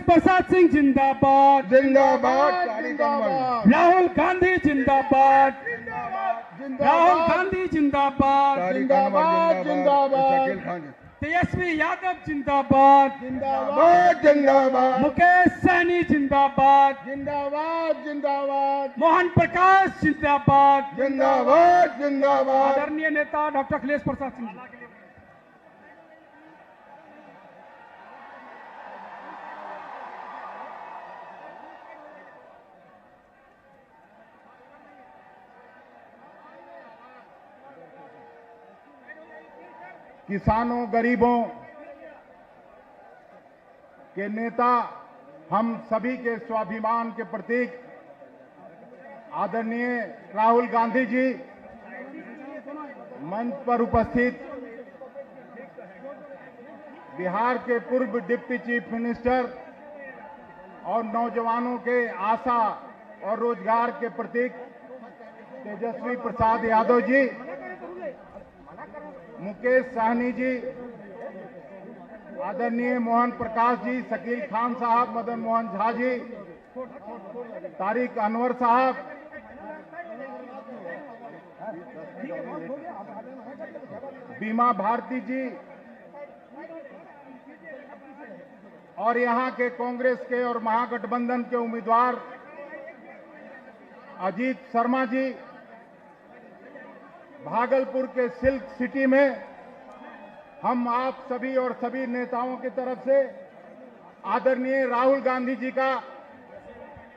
प्रसाद सिंह जिंदाबाद, जिंदाबाद, राहुल गांधी जिंदाबाद, राहुल गांधी जिंदाबाद, जिंदाबाद, तेजस्वी यादव जिंदाबाद, जिंदाबाद, जिंदाबाद, मुकेश सहनी जिंदाबाद, जिंदाबाद, जिंदाबाद, मोहन प्रकाश जिंदाबाद, जिंदाबाद, जिंदाबाद। आदरणीय नेता डॉक्टर अखिलेश प्रसाद सिंह जी। किसानों, गरीबों के नेता, हम सभी के स्वाभिमान के प्रतीक आदरणीय राहुल गांधी जी, मंच पर उपस्थित बिहार के पूर्व डिप्टी चीफ मिनिस्टर और नौजवानों के आशा और रोजगार के प्रतीक तेजस्वी प्रसाद यादव जी, मुकेश सहनी जी, आदरणीय मोहन प्रकाश जी, शकील खान साहब, मदन मोहन झा जी, तारिक अनवर साहब, बीमा भारती जी और यहां के कांग्रेस के और महागठबंधन के उम्मीदवार अजीत शर्मा जी, भागलपुर के सिल्क सिटी में हम आप सभी और सभी नेताओं की तरफ से आदरणीय राहुल गांधी जी का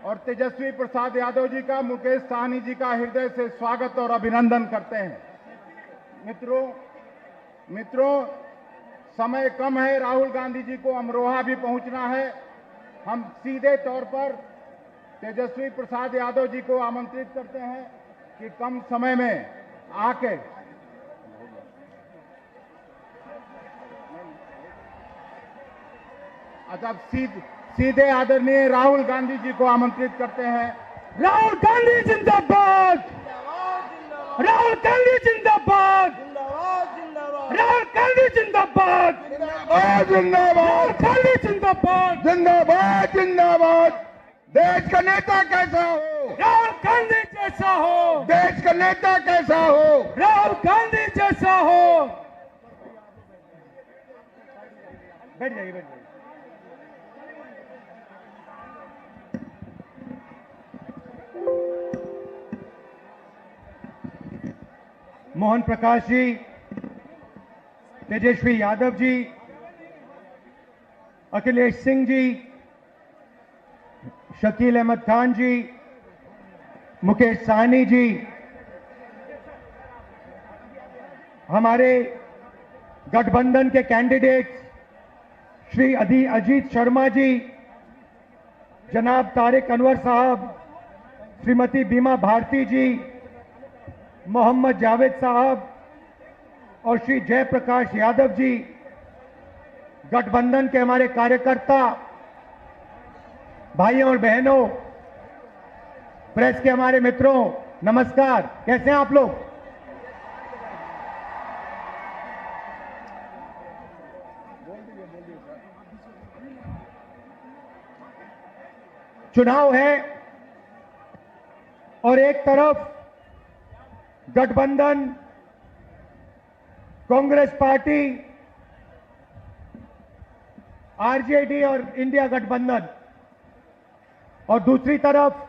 और तेजस्वी प्रसाद यादव जी का, मुकेश सहनी जी का हृदय से स्वागत और अभिनंदन करते हैं। मित्रों, समय कम है, राहुल गांधी जी को अमरोहा भी पहुंचना है। हम सीधे तौर पर तेजस्वी प्रसाद यादव जी को आमंत्रित करते हैं कि कम समय में आके अच्छा सीधे आदरणीय राहुल गांधी जी को आमंत्रित करते हैं। राहुल गांधी जिंदाबाद, राहुल गांधी जिंदाबाद, राहुल गांधी जिंदाबाद, जिंदाबाद, गांधी जिंदाबाद, जिंदाबाद, जिंदाबाद। देश का नेता कैसा हो? राहुल गांधी जैसा हो। देश का नेता कैसा हो? राहुल गांधी जैसा हो। बैठ जाइए, बैठ जाइए। मोहन प्रकाश जी, तेजस्वी यादव जी, अखिलेश सिंह जी, शकील अहमद खान जी, मुकेश सहनी जी, हमारे गठबंधन के कैंडिडेट श्री अजीत शर्मा जी, जनाब तारिक अनवर साहब, श्रीमती बीमा भारती जी, मोहम्मद जावेद साहब और श्री जयप्रकाश यादव जी, गठबंधन के हमारे कार्यकर्ता, भाइयों और बहनों, प्रेस के हमारे मित्रों, नमस्कार। कैसे हैं आप लोग? चुनाव है और एक तरफ गठबंधन, कांग्रेस पार्टी, आरजेडी और इंडिया गठबंधन, और दूसरी तरफ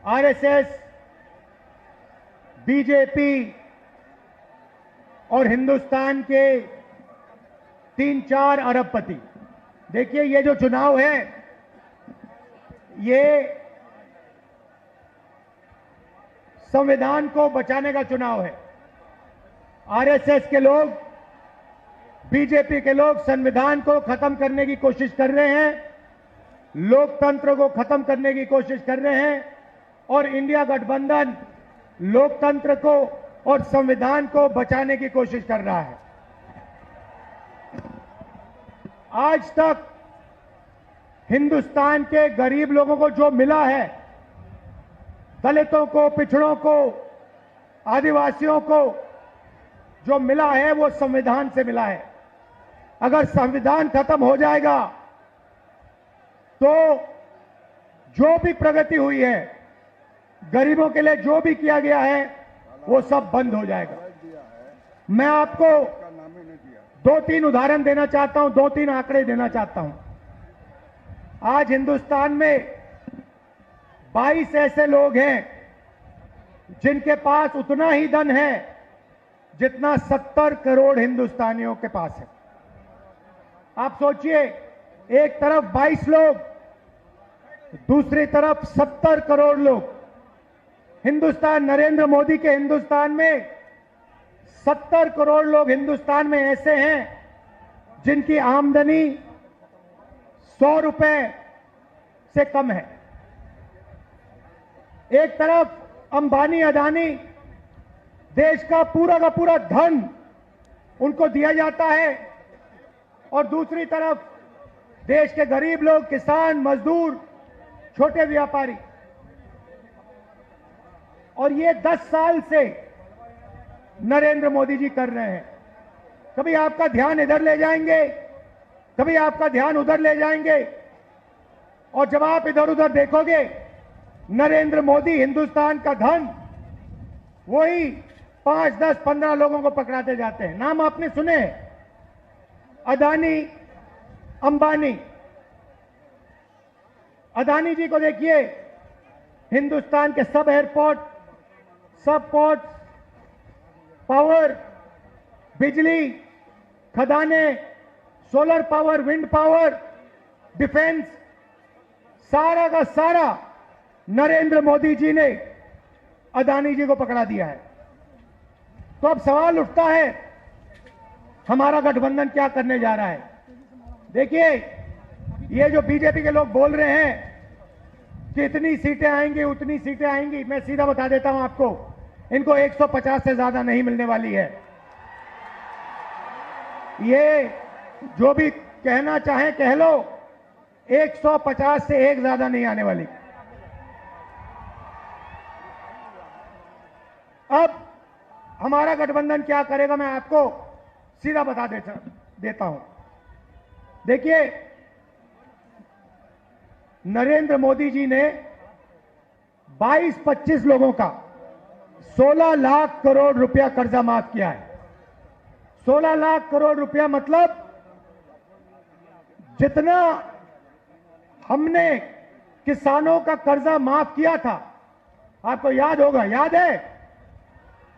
आरएसएस, बीजेपी और हिंदुस्तान के 3-4 अरबपति। देखिए, ये जो चुनाव है, ये संविधान को बचाने का चुनाव है। आरएसएस के लोग, बीजेपी के लोग संविधान को खत्म करने की कोशिश कर रहे हैं, लोकतंत्र को खत्म करने की कोशिश कर रहे हैं, और इंडिया गठबंधन लोकतंत्र को और संविधान को बचाने की कोशिश कर रहा है। आज तक हिंदुस्तान के गरीब लोगों को जो मिला है, दलितों को, पिछड़ों को, आदिवासियों को जो मिला है, वो संविधान से मिला है। अगर संविधान खत्म हो जाएगा तो जो भी प्रगति हुई है, गरीबों के लिए जो भी किया गया है, वो सब बंद हो जाएगा। मैं आपको 2-3 उदाहरण देना चाहता हूं, 2-3 आंकड़े देना चाहता हूं। आज हिंदुस्तान में 22 ऐसे लोग हैं जिनके पास उतना ही धन है जितना 70 करोड़ हिंदुस्तानियों के पास है। आप सोचिए, एक तरफ 22 लोग, दूसरी तरफ 70 करोड़ लोग। हिंदुस्तान, नरेंद्र मोदी के हिंदुस्तान में 70 करोड़ लोग हिंदुस्तान में ऐसे हैं जिनकी आमदनी 100 रुपए से कम है। एक तरफ अंबानी, अदानी, देश का पूरा धन उनको दिया जाता है, और दूसरी तरफ देश के गरीब लोग, किसान, मजदूर, छोटे व्यापारी। और ये 10 साल से नरेंद्र मोदी जी कर रहे हैं। कभी आपका ध्यान इधर ले जाएंगे, कभी आपका ध्यान उधर ले जाएंगे, और जब आप इधर उधर देखोगे, नरेंद्र मोदी हिंदुस्तान का धन वही 5, 10, 15 लोगों को पकड़ाते जाते हैं। नाम आपने सुने, अदानी, अंबानी। अदानी जी को देखिए, हिंदुस्तान के सब एयरपोर्ट, सब पोर्ट, पावर, बिजली, खदाने, solar power, wind power, defence, सारा का सारा नरेंद्र मोदी जी ने अदानी जी को पकड़ा दिया है। तो अब सवाल उठता है, हमारा गठबंधन क्या करने जा रहा है? देखिए, ये जो बीजेपी के लोग बोल रहे हैं कि इतनी सीटें आएंगी, उतनी सीटें आएंगी, मैं सीधा बता देता हूं आपको, इनको 150 से ज्यादा नहीं मिलने वाली है। ये जो भी कहना चाहे कह लो, 150 से एक ज्यादा नहीं आने वाली। अब हमारा गठबंधन क्या करेगा, मैं आपको सीधा बता देता हूं। देखिए, नरेंद्र मोदी जी ने 22-25 लोगों का 16 लाख करोड़ रुपया कर्जा माफ किया है। 16 लाख करोड़ रुपया मतलब जितना हमने किसानों का कर्जा माफ किया था, आपको याद होगा,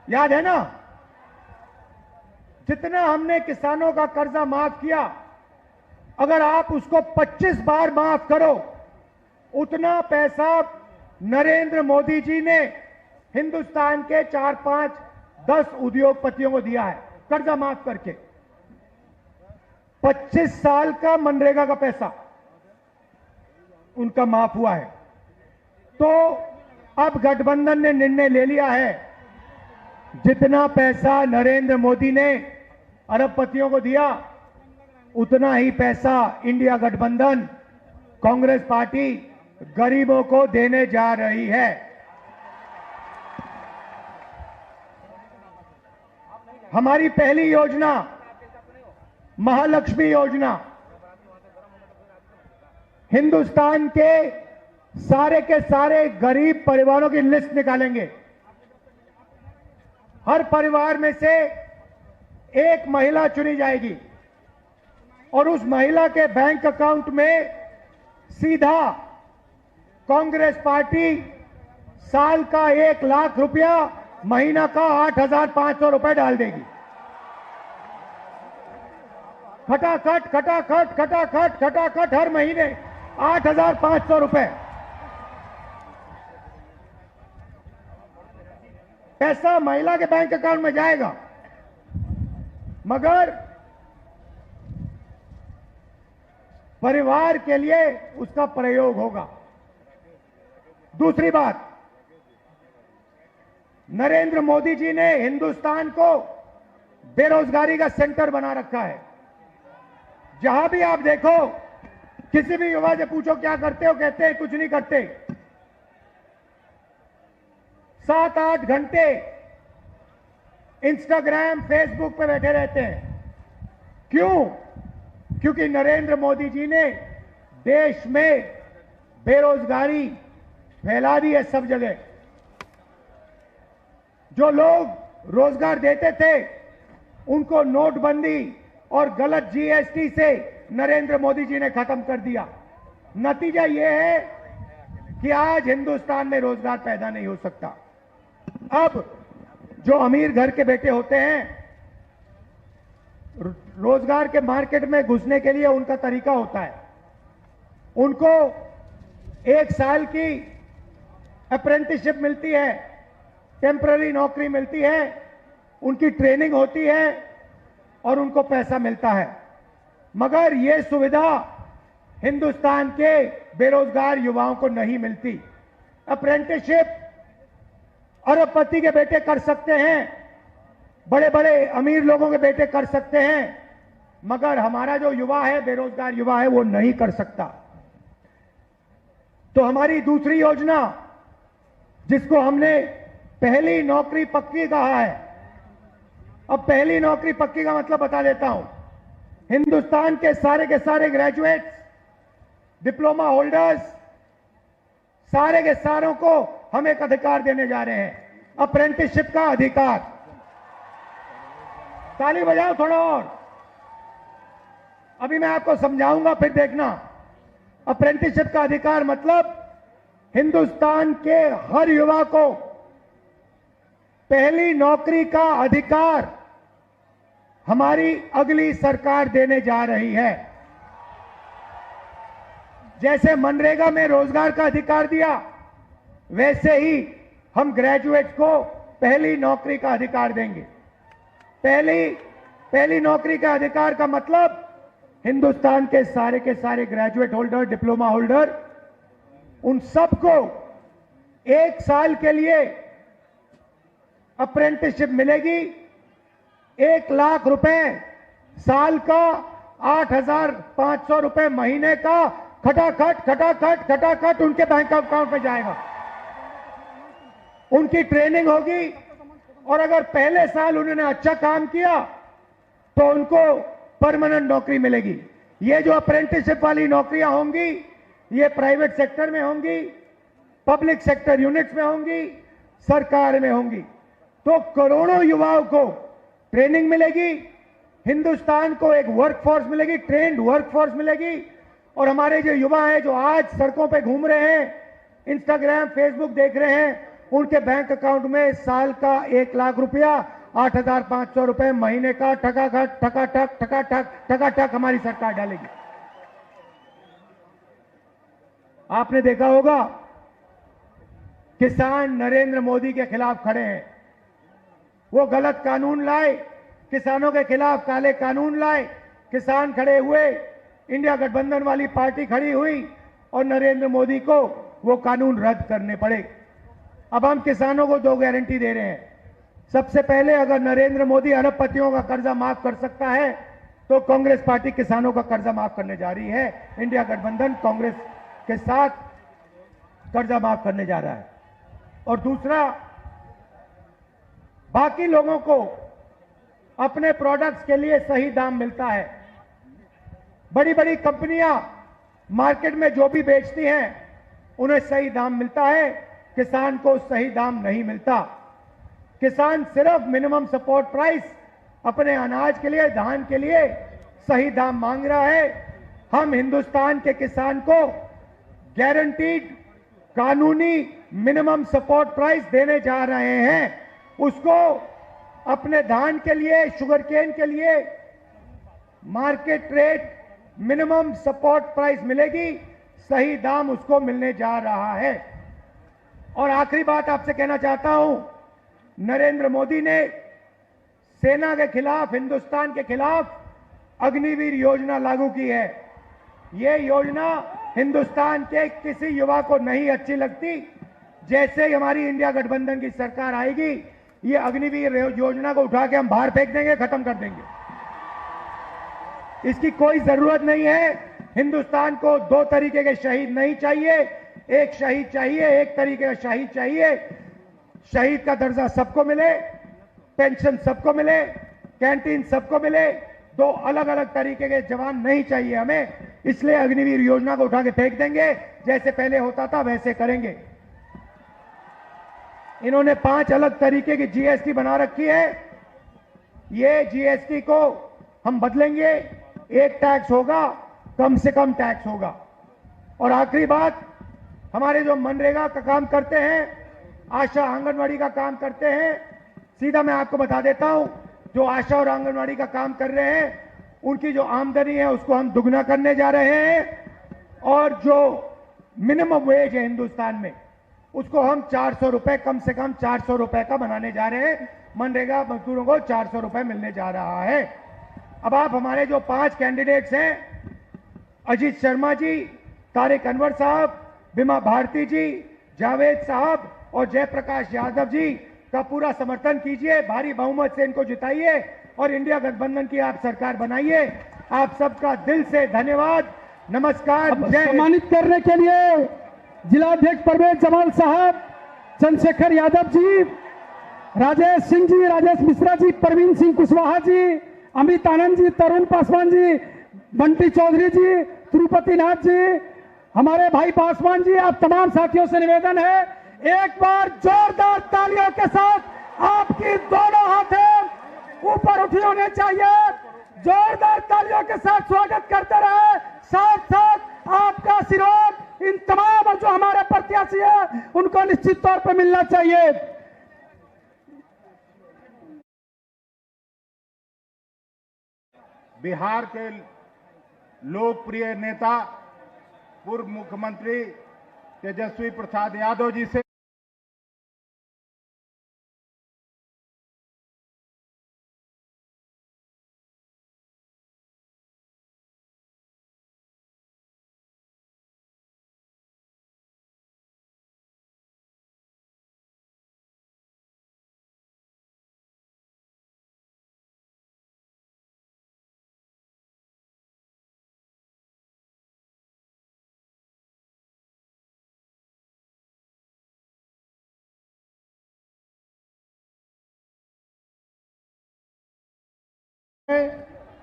याद है ना? जितना हमने किसानों का कर्जा माफ किया, अगर आप उसको 25 बार माफ करो, उतना पैसा नरेंद्र मोदी जी ने हिंदुस्तान के 4, 5, 10 उद्योगपतियों को दिया है, कर्जा माफ करके। 25 साल का मनरेगा का पैसा उनका माफ हुआ है। तो अब गठबंधन ने निर्णय ले लिया है, जितना पैसा नरेंद्र मोदी ने अरबपतियों को दिया, उतना ही पैसा इंडिया गठबंधन, कांग्रेस पार्टी गरीबों को देने जा रही है। हमारी पहली योजना महालक्ष्मी योजना, हिंदुस्तान के सारे गरीब परिवारों की लिस्ट निकालेंगे। हर परिवार में से एक महिला चुनी जाएगी और उस महिला के बैंक अकाउंट में सीधा कांग्रेस पार्टी साल का 1 लाख रुपया, महीना का 8,500 रुपए डाल देगी। खटाखट खटाखट खटाखट खटाखट हर महीने 8,500 रुपए पैसा महिला के बैंक अकाउंट में जाएगा, मगर परिवार के लिए उसका प्रयोग होगा। दूसरी बात, नरेंद्र मोदी जी ने हिंदुस्तान को बेरोजगारी का सेंटर बना रखा है। जहां भी आप देखो, किसी भी युवा से पूछो क्या करते हो, कहते हैं कुछ नहीं करते। 7-8 घंटे इंस्टाग्राम, फेसबुक पे बैठे रहते हैं। क्यों? क्योंकि नरेंद्र मोदी जी ने देश में बेरोजगारी फैला दी है सब जगह। जो लोग रोजगार देते थे उनको नोटबंदी और गलत जीएसटी से नरेंद्र मोदी जी ने खत्म कर दिया। नतीजा यह है कि आज हिंदुस्तान में रोजगार पैदा नहीं हो सकता। अब जो अमीर घर के बेटे होते हैं, रोजगार के मार्केट में घुसने के लिए उनका तरीका होता है, उनको 1 साल की अप्रेंटिसशिप मिलती है, टेम्पररी नौकरी मिलती है, उनकी ट्रेनिंग होती है और उनको पैसा मिलता है। मगर यह सुविधा हिंदुस्तान के बेरोजगार युवाओं को नहीं मिलती। अप्रेंटिसशिप अरबपति के बेटे कर सकते हैं, बड़े बड़े अमीर लोगों के बेटे कर सकते हैं, मगर हमारा जो युवा है, बेरोजगार युवा है, वो नहीं कर सकता। तो हमारी दूसरी योजना, जिसको हमने पहली नौकरी पक्की कहा है, अब पहली नौकरी पक्की का मतलब बता देता हूं। हिंदुस्तान के सारे ग्रेजुएट्स, डिप्लोमा होल्डर्स, सारे के सारों को हम एक अधिकार देने जा रहे हैं, अप्रेंटिसशिप का अधिकार। ताली बजाओ थोड़ा और। अभी मैं आपको समझाऊंगा, फिर देखना। अप्रेंटिसशिप का अधिकार मतलब हिंदुस्तान के हर युवा को पहली नौकरी का अधिकार हमारी अगली सरकार देने जा रही है। जैसे मनरेगा में रोजगार का अधिकार दिया, वैसे ही हम ग्रेजुएट्स को पहली नौकरी का अधिकार देंगे। पहली नौकरी का अधिकार का मतलब हिंदुस्तान के सारे ग्रेजुएट होल्डर, डिप्लोमा होल्डर, उन सबको 1 साल के लिए अप्रेंटिसशिप मिलेगी। 1 लाख रुपए साल का, 8,500 रुपए महीने का खटाखट उनके बैंक अकाउंट में जाएगा। उनकी ट्रेनिंग होगी और अगर पहले साल उन्होंने अच्छा काम किया तो उनको परमानेंट नौकरी मिलेगी। ये जो अप्रेंटिसशिप वाली नौकरियां होंगी, ये प्राइवेट सेक्टर में होंगी, पब्लिक सेक्टर यूनिट्स में होंगी, सरकार में होंगी। तो करोड़ों युवाओं को ट्रेनिंग मिलेगी, हिंदुस्तान को एक वर्कफोर्स मिलेगी, ट्रेंड वर्कफोर्स मिलेगी। और हमारे जो युवा हैं, जो आज सड़कों पे घूम रहे हैं, इंस्टाग्राम, फेसबुक देख रहे हैं, उनके बैंक अकाउंट में साल का 1 लाख रुपया, 8,500 रुपए महीने का ठकाठक हमारी सरकार डालेगी। आपने देखा होगा, किसान नरेंद्र मोदी के खिलाफ खड़े हैं। वो गलत कानून लाए, किसानों के खिलाफ काले कानून लाए, किसान खड़े हुए, इंडिया गठबंधन वाली पार्टी खड़ी हुई और नरेंद्र मोदी को वो कानून रद्द करने पड़े। अब हम किसानों को 2 गारंटी दे रहे हैं। सबसे पहले, अगर नरेंद्र मोदी अरबपतियों का कर्जा माफ कर सकता है तो कांग्रेस पार्टी किसानों का कर्जा माफ करने जा रही है। इंडिया गठबंधन कांग्रेस के साथ कर्जा माफ करने जा रहा है। और दूसरा, बाकी लोगों को अपने प्रोडक्ट्स के लिए सही दाम मिलता है। बड़ी बड़ी कंपनियां मार्केट में जो भी बेचती हैं उन्हें सही दाम मिलता है, किसान को सही दाम नहीं मिलता। किसान सिर्फ मिनिमम सपोर्ट प्राइस अपने अनाज के लिए, धान के लिए सही दाम मांग रहा है। हम हिंदुस्तान के किसान को गारंटीड कानूनी मिनिमम सपोर्ट प्राइस देने जा रहे हैं। उसको अपने धान के लिए, शुगर केन के लिए market rate minimum support price मिलेगी, सही दाम उसको मिलने जा रहा है। और आखिरी बात आपसे कहना चाहता हूं, नरेंद्र मोदी ने सेना के खिलाफ, हिंदुस्तान के खिलाफ अग्निवीर योजना लागू की है। यह योजना हिंदुस्तान के किसी युवा को नहीं अच्छी लगती। जैसे ही हमारी इंडिया गठबंधन की सरकार आएगी, ये अग्निवीर योजना को उठा के हम बाहर फेंक देंगे, खत्म कर देंगे। इसकी कोई जरूरत नहीं है। हिंदुस्तान को 2 तरीके के शहीद नहीं चाहिए। एक शहीद चाहिए, एक तरीके का शहीद चाहिए। शहीद का दर्जा सबको मिले, पेंशन सबको मिले, कैंटीन सबको मिले, तो अलग अलग तरीके के जवान नहीं चाहिए हमें, इसलिए अग्निवीर योजना को उठा के फेंक देंगे, जैसे पहले होता था वैसे करेंगे। इन्होंने 5 अलग तरीके की जीएसटी बना रखी है, ये जीएसटी को हम बदलेंगे, एक टैक्स होगा, कम से कम टैक्स होगा। और आखिरी बात, हमारे जो मनरेगा का काम करते हैं, आशा आंगनवाड़ी का काम करते हैं, सीधा मैं आपको बता देता हूं, जो आशा और आंगनवाड़ी का काम कर रहे हैं उनकी जो आमदनी है उसको हम दुगना करने जा रहे हैं, और जो मिनिमम वेज है हिंदुस्तान में उसको हम 400 रुपए, कम से कम 400 रुपए का बनाने जा रहे हैं। मनरेगा मजदूरों को 400 रुपए मिलने जा रहा है। अब आप हमारे जो 5 कैंडिडेट्स हैं, अजीत शर्मा जी, तारिक अनवर साहब, बिमा भारती जी, जावेद साहब और जयप्रकाश यादव जी का पूरा समर्थन कीजिए, भारी बहुमत से इनको जिताइए और इंडिया गठबंधन की आप सरकार बनाइए। आप सबका दिल से धन्यवाद, नमस्कार। सम्मानित करने के लिए जिलाध्यक्ष परवेज जमाल साहब, चंद्रशेखर यादव जी, राजेश सिंह जी, राजेश मिश्रा जी, परवीन सिंह कुशवाहा जी, अमित आनंद जी, तरुण पासवान जी, बंटी चौधरी जी, तिरुपति नाथ जी, हमारे भाई पासवान जी, आप तमाम साथियों से निवेदन है, एक बार जोरदार तालियों के साथ आपकी दोनों हाथें ऊपर उठी होने चाहिए। जोरदार तालियों के साथ स्वागत करते रहे, साथ साथ आपका आशीर्वाद इन तमाम जो हमारे प्रत्याशी है उनको निश्चित तौर पर मिलना चाहिए। बिहार के लोकप्रिय नेता पूर्व मुख्यमंत्री तेजस्वी प्रसाद यादव जी से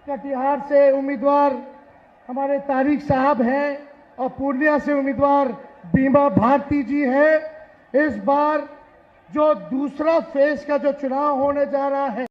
कटिहार से उम्मीदवार हमारे तारिक साहब हैं और पूर्णिया से उम्मीदवार बीमा भारती जी हैं। इस बार जो दूसरा फेज का जो चुनाव होने जा रहा है